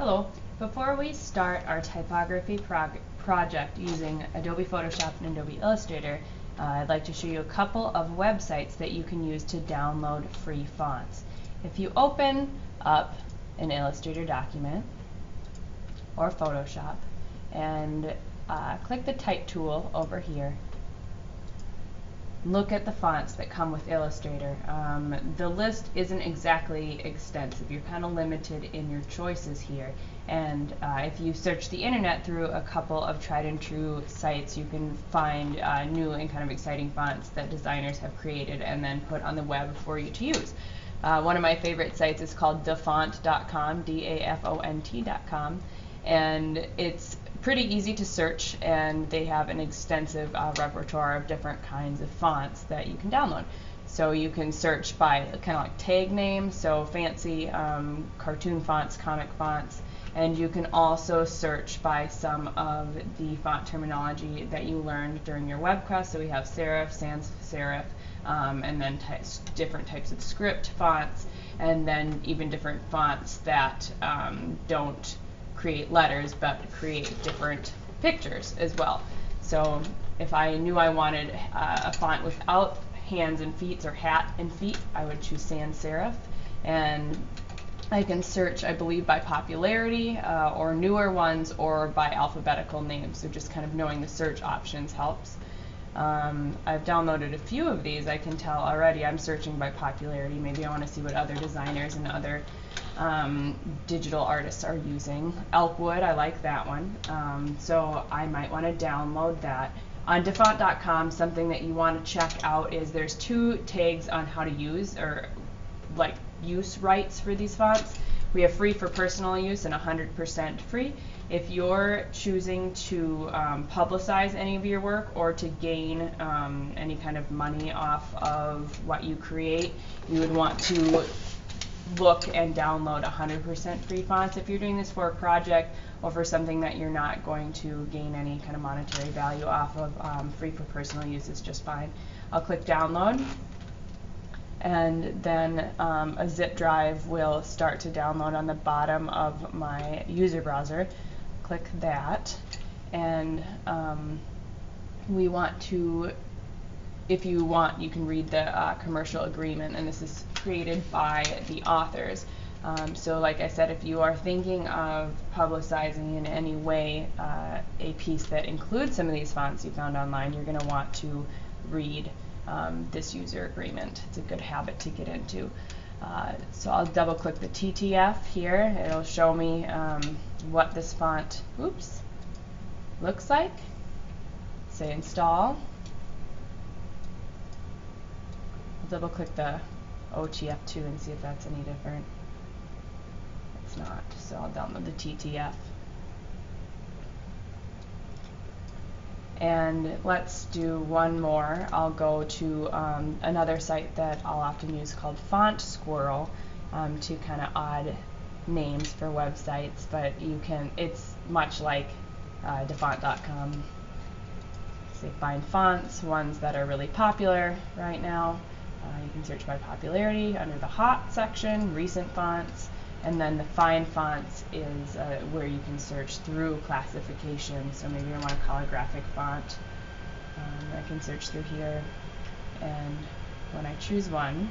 Hello. Before we start our typography project using Adobe Photoshop and Adobe Illustrator, I'd like to show you a couple of websites that you can use to download free fonts. If you open up an Illustrator document or Photoshop and click the Type tool over here, look at the fonts that come with Illustrator. The list isn't exactly extensive. You're kind of limited in your choices here. And if you search the internet through a couple of tried and true sites, you can find new and kind of exciting fonts that designers have created and then put on the web for you to use. One of my favorite sites is called Dafont.com, Dafont.com, and it's pretty easy to search, and they have an extensive repertoire of different kinds of fonts that you can download. So you can search by kind of like tag names, so fancy cartoon fonts, comic fonts, and you can also search by some of the font terminology that you learned during your web class. So we have serif, sans serif, and then different types of script fonts, and then even different fonts that don't create letters but create different pictures as well. So if I knew I wanted a font without hands and feet or hat and feet, I would choose sans serif, and I can search, I believe, by popularity or newer ones or by alphabetical names, so just kind of knowing the search options helps. I've downloaded a few of these. I can tell already I'm searching by popularity. Maybe I want to see what other designers and other digital artists are using. Elkwood, I like that one. So I might want to download that. On Dafont.com, something that you want to check out is there's two tags on how to use, or like use rights for these fonts. We have free for personal use and 100% free. If you're choosing to publicize any of your work or to gain any kind of money off of what you create, you would want to look and download 100% free fonts if you're doing this for a project or for something that you're not going to gain any kind of monetary value off of. Free for personal use is just fine. I'll click download, and then a zip drive will start to download on the bottom of my user browser. Click that, and we want to, if you want, you can read the commercial agreement, and this is created by the authors. So like I said, if you are thinking of publicizing in any way a piece that includes some of these fonts you found online, you're going to want to read this user agreement. It's a good habit to get into. So I'll double click the TTF here. It'll show me what this font looks like. Say install. I'll double click the OTF2 and see if that's any different. It's not, so I'll download the TTF. And let's do one more. I'll go to another site that I'll often use called Squirrel, to kind of odd names for websites, but it's much like Dafont.com. Say find fonts, ones that are really popular right now. You can search by popularity under the hot section, recent fonts, and then the find fonts is where you can search through classification. So maybe I want a calligraphic font. I can search through here, and when I choose one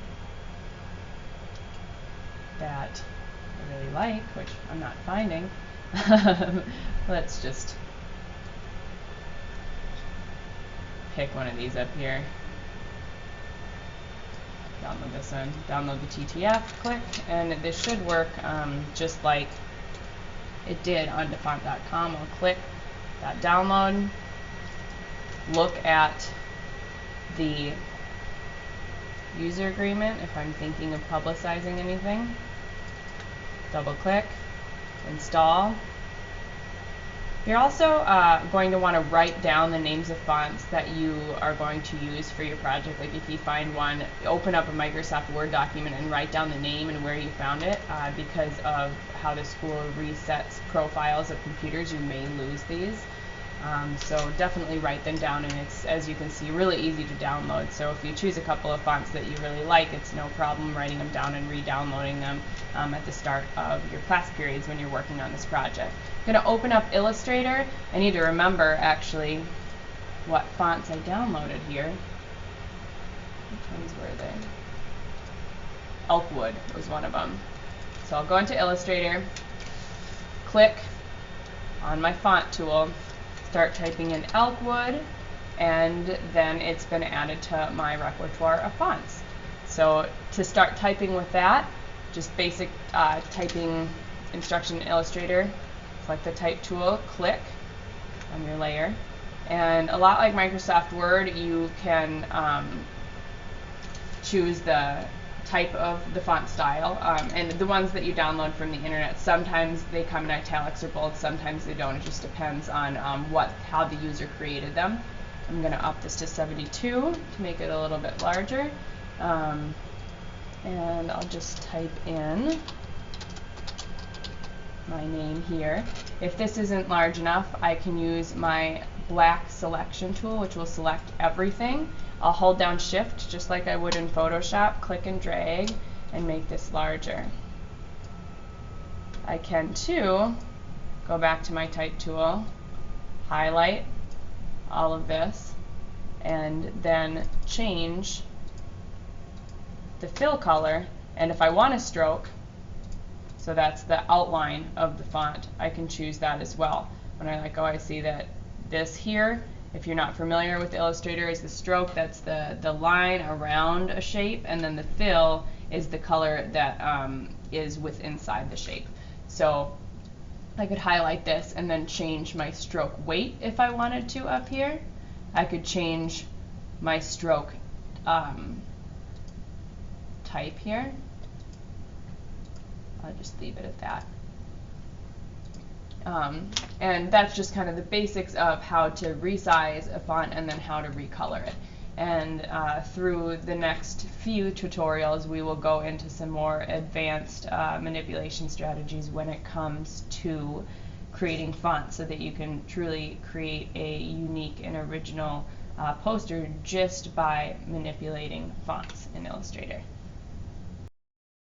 that I really like, which I'm not finding, let's just pick one of these up here. Download this one, download the TTF, click, and this should work just like it did on Dafont.com. I'll click that download, look at the user agreement if I'm thinking of publicizing anything, double click, install. You're also going to want to write down the names of fonts that you are going to use for your project. Like if you find one, open up a Microsoft Word document and write down the name and where you found it. Because of how the school resets profiles of computers, you may lose these. So definitely write them down, and it's, as you can see, really easy to download. So if you choose a couple of fonts that you really like, it's no problem writing them down and re-downloading them at the start of your class periods when you're working on this project. I'm going to open up Illustrator. I need to remember actually what fonts I downloaded here. Which ones were they? Elkwood was one of them. So I'll go into Illustrator, click on my font tool, start typing in Elkwood, and then it's been added to my repertoire of fonts. So to start typing with that, just basic typing instruction in Illustrator, select the type tool, click on your layer, and a lot like Microsoft Word, you can choose the type of the font style, and the ones that you download from the internet, sometimes they come in italics or bold, sometimes they don't. It just depends on how the user created them. I'm going to up this to 72 to make it a little bit larger, and I'll just type in my name here. If this isn't large enough, I can use my black selection tool, which will select everything. I'll hold down Shift just like I would in Photoshop, click and drag, and make this larger. I can too go back to my type tool, highlight all of this, and then change the fill color. And if I want a stroke, so that's the outline of the font, I can choose that as well. When I let go, I see that this here, if you're not familiar with Illustrator, is the stroke. That's the line around a shape, and then the fill is the color that is inside the shape. So I could highlight this and then change my stroke weight if I wanted to up here. I could change my stroke type here. I'll just leave it at that. And that's just kind of the basics of how to resize a font and then how to recolor it. And through the next few tutorials, we will go into some more advanced manipulation strategies when it comes to creating fonts, so that you can truly create a unique and original poster just by manipulating fonts in Illustrator.